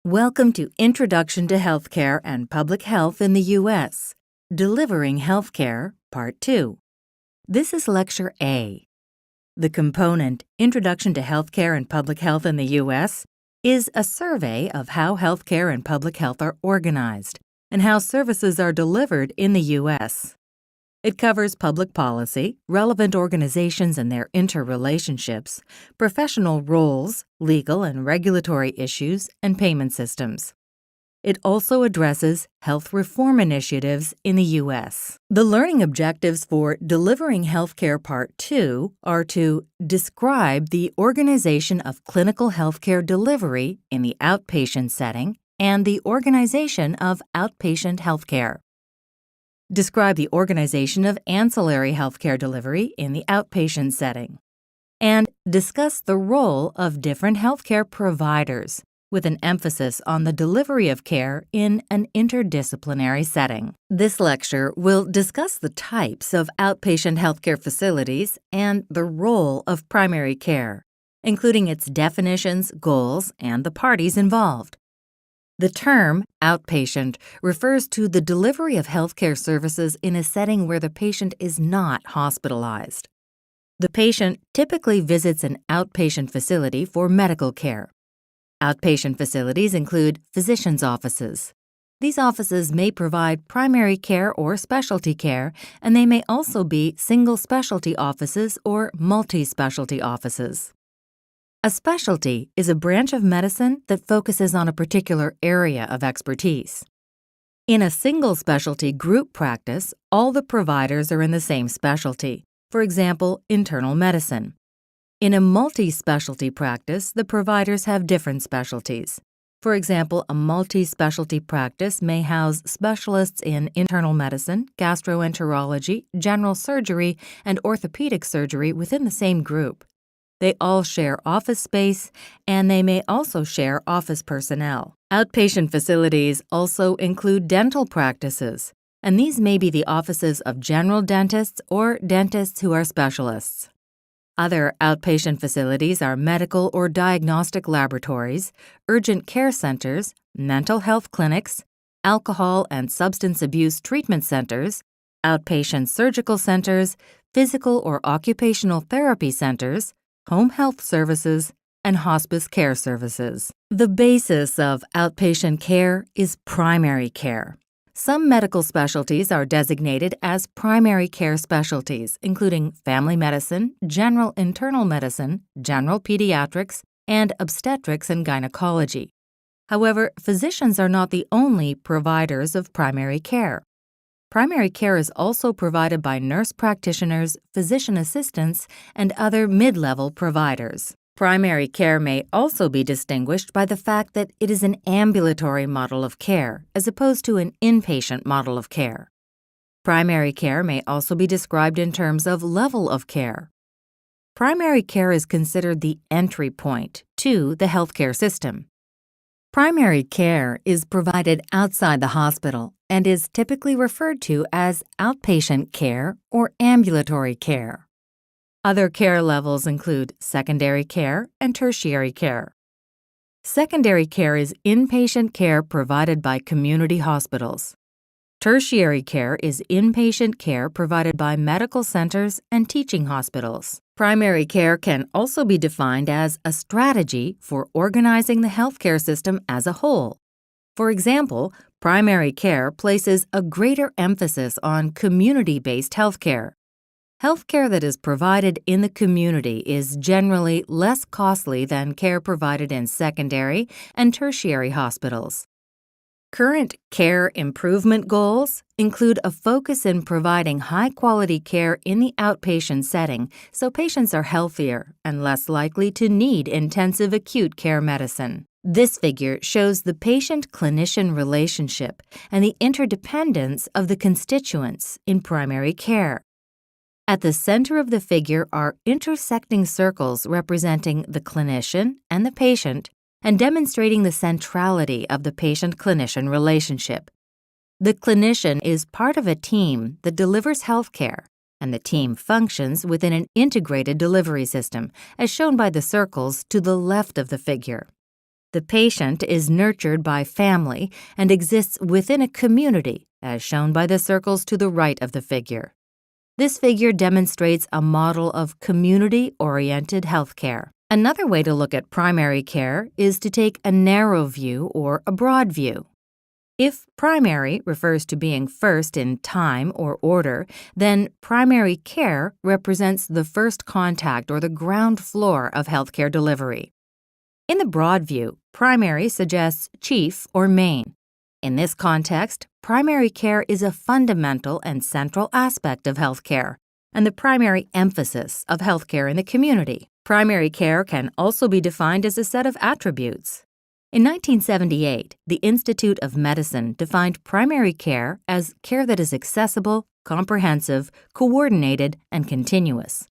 Welcome to Introduction to Healthcare and Public Health in the U.S. Delivering Healthcare, Part 2. This is Lecture A. The component, Introduction to Healthcare and Public Health in the U.S., is a survey of how healthcare and public health are organized and how services are delivered in the U.S. It covers public policy, relevant organizations and their interrelationships, professional roles, legal and regulatory issues, and payment systems. It also addresses health reform initiatives in the U.S. The learning objectives for Delivering Healthcare Part 2 are to describe the organization of clinical healthcare delivery in the outpatient setting and the organization of outpatient healthcare. Describe the organization of ancillary healthcare delivery in the outpatient setting. And discuss the role of different healthcare providers, with an emphasis on the delivery of care in an interdisciplinary setting. This lecture will discuss the types of outpatient healthcare facilities and the role of primary care, including its definitions, goals, and the parties involved. The term outpatient refers to the delivery of healthcare services in a setting where the patient is not hospitalized. The patient typically visits an outpatient facility for medical care. Outpatient facilities include physicians' offices. These offices may provide primary care or specialty care, and they may also be single specialty offices or multi-specialty offices. A specialty is a branch of medicine that focuses on a particular area of expertise. In a single specialty group practice, all the providers are in the same specialty, for example, internal medicine. In a multi-specialty practice, the providers have different specialties. For example, a multi-specialty practice may house specialists in internal medicine, gastroenterology, general surgery, and orthopedic surgery within the same group. They all share office space, and they may also share office personnel. Outpatient facilities also include dental practices, and these may be the offices of general dentists or dentists who are specialists. Other outpatient facilities are medical or diagnostic laboratories, urgent care centers, mental health clinics, alcohol and substance abuse treatment centers, outpatient surgical centers, physical or occupational therapy centers, home health services, and hospice care services. The basis of outpatient care is primary care. Some medical specialties are designated as primary care specialties, including family medicine, general internal medicine, general pediatrics, and obstetrics and gynecology. However, physicians are not the only providers of primary care. Primary care is also provided by nurse practitioners, physician assistants, and other mid-level providers. Primary care may also be distinguished by the fact that it is an ambulatory model of care as opposed to an inpatient model of care. Primary care may also be described in terms of level of care. Primary care is considered the entry point to the healthcare system. Primary care is provided outside the hospital and is typically referred to as outpatient care or ambulatory care. Other care levels include secondary care and tertiary care. Secondary care is inpatient care provided by community hospitals. Tertiary care is inpatient care provided by medical centers and teaching hospitals. Primary care can also be defined as a strategy for organizing the healthcare system as a whole. For example, primary care places a greater emphasis on community-based healthcare. Healthcare that is provided in the community is generally less costly than care provided in secondary and tertiary hospitals. Current care improvement goals include a focus in providing high-quality care in the outpatient setting so patients are healthier and less likely to need intensive acute care medicine. This figure shows the patient-clinician relationship and the interdependence of the constituents in primary care. At the center of the figure are intersecting circles representing the clinician and the patient and demonstrating the centrality of the patient-clinician relationship. The clinician is part of a team that delivers healthcare, and the team functions within an integrated delivery system, as shown by the circles to the left of the figure. The patient is nurtured by family and exists within a community, as shown by the circles to the right of the figure. This figure demonstrates a model of community-oriented healthcare. Another way to look at primary care is to take a narrow view or a broad view. If primary refers to being first in time or order, then primary care represents the first contact or the ground floor of healthcare delivery. In the broad view, primary suggests chief or main. In this context, primary care is a fundamental and central aspect of healthcare and the primary emphasis of healthcare in the community. Primary care can also be defined as a set of attributes. In 1978, the Institute of Medicine defined primary care as care that is accessible, comprehensive, coordinated, and continuous.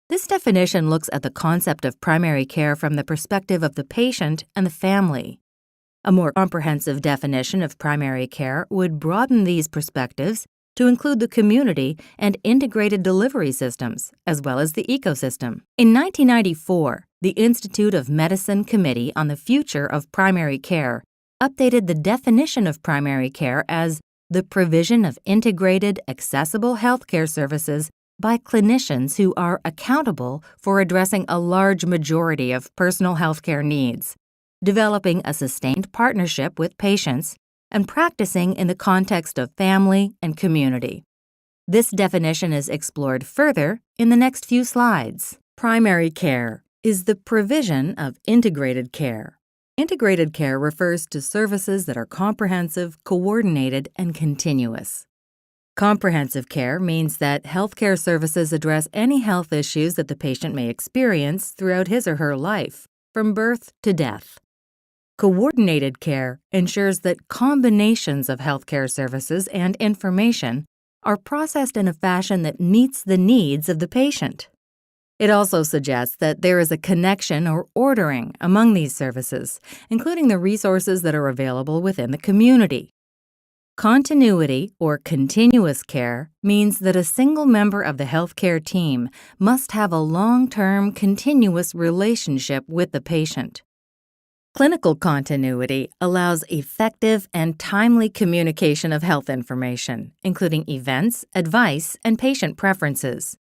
This definition looks at the concept of primary care from the perspective of the patient and the family. A more comprehensive definition of primary care would broaden these perspectives to include the community and integrated delivery systems, as well as the ecosystem. In 1994, the Institute of Medicine Committee on the Future of Primary Care updated the definition of primary care as the provision of integrated, accessible healthcare services by clinicians who are accountable for addressing a large majority of personal healthcare needs, developing a sustained partnership with patients, and practicing in the context of family and community. This definition is explored further in the next few slides. Primary care is the provision of integrated care. Integrated care refers to services that are comprehensive, coordinated, and continuous. Comprehensive care means that healthcare services address any health issues that the patient may experience throughout his or her life, from birth to death. Coordinated care ensures that combinations of healthcare services and information are processed in a fashion that meets the needs of the patient. It also suggests that there is a connection or ordering among these services, including the resources that are available within the community. Continuity or continuous care means that a single member of the healthcare team must have a long-term, continuous relationship with the patient. Clinical continuity allows effective and timely communication of health information, including events, advice, and patient preferences.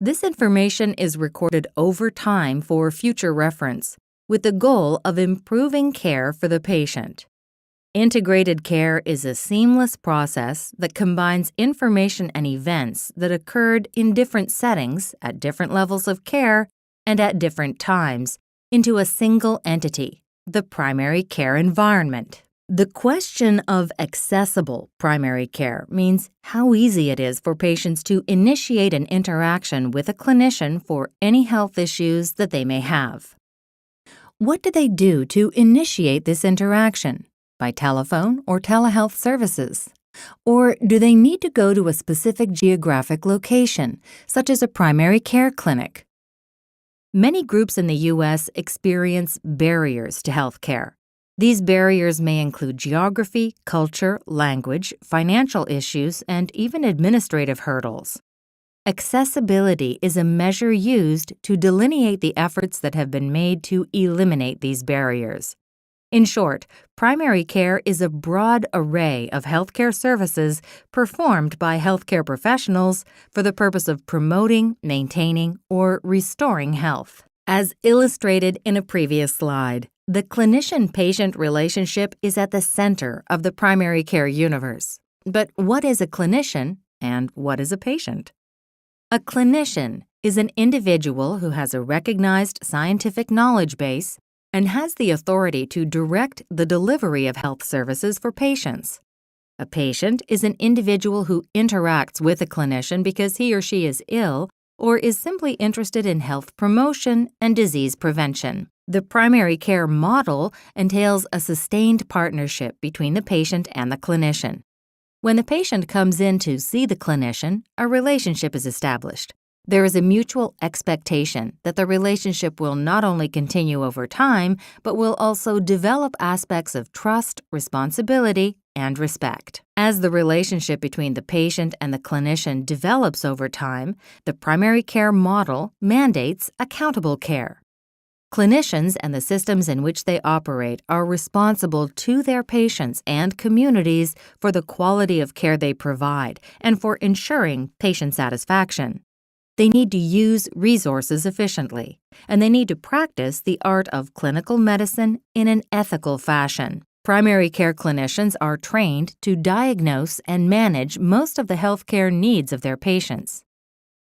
This information is recorded over time for future reference, with the goal of improving care for the patient. Integrated care is a seamless process that combines information and events that occurred in different settings, at different levels of care, and at different times, into a single entity, the primary care environment. The question of accessible primary care means how easy it is for patients to initiate an interaction with a clinician for any health issues that they may have. What do they do to initiate this interaction? By telephone or telehealth services? Or do they need to go to a specific geographic location, such as a primary care clinic? Many groups in the U.S. experience barriers to health care. These barriers may include geography, culture, language, financial issues, and even administrative hurdles. Accessibility is a measure used to delineate the efforts that have been made to eliminate these barriers. In short, primary care is a broad array of healthcare services performed by healthcare professionals for the purpose of promoting, maintaining, or restoring health. As illustrated in a previous slide, the clinician-patient relationship is at the center of the primary care universe. But what is a clinician and what is a patient? A clinician is an individual who has a recognized scientific knowledge base and has the authority to direct the delivery of health services for patients. A patient is an individual who interacts with a clinician because he or she is ill or is simply interested in health promotion and disease prevention. The primary care model entails a sustained partnership between the patient and the clinician. When the patient comes in to see the clinician, a relationship is established. There is a mutual expectation that the relationship will not only continue over time, but will also develop aspects of trust, responsibility, and respect. As the relationship between the patient and the clinician develops over time, the primary care model mandates accountable care. Clinicians and the systems in which they operate are responsible to their patients and communities for the quality of care they provide and for ensuring patient satisfaction. They need to use resources efficiently, and they need to practice the art of clinical medicine in an ethical fashion. Primary care clinicians are trained to diagnose and manage most of the healthcare needs of their patients.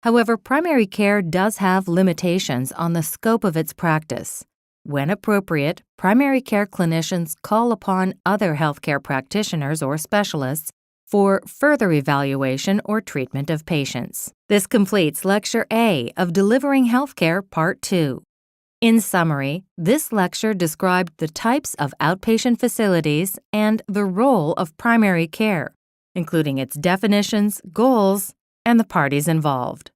However, primary care does have limitations on the scope of its practice. When appropriate, primary care clinicians call upon other healthcare practitioners or specialists for further evaluation or treatment of patients. This completes Lecture A of Delivering Healthcare Part 2. In summary, this lecture described the types of outpatient facilities and the role of primary care, including its definitions, goals, and the parties involved.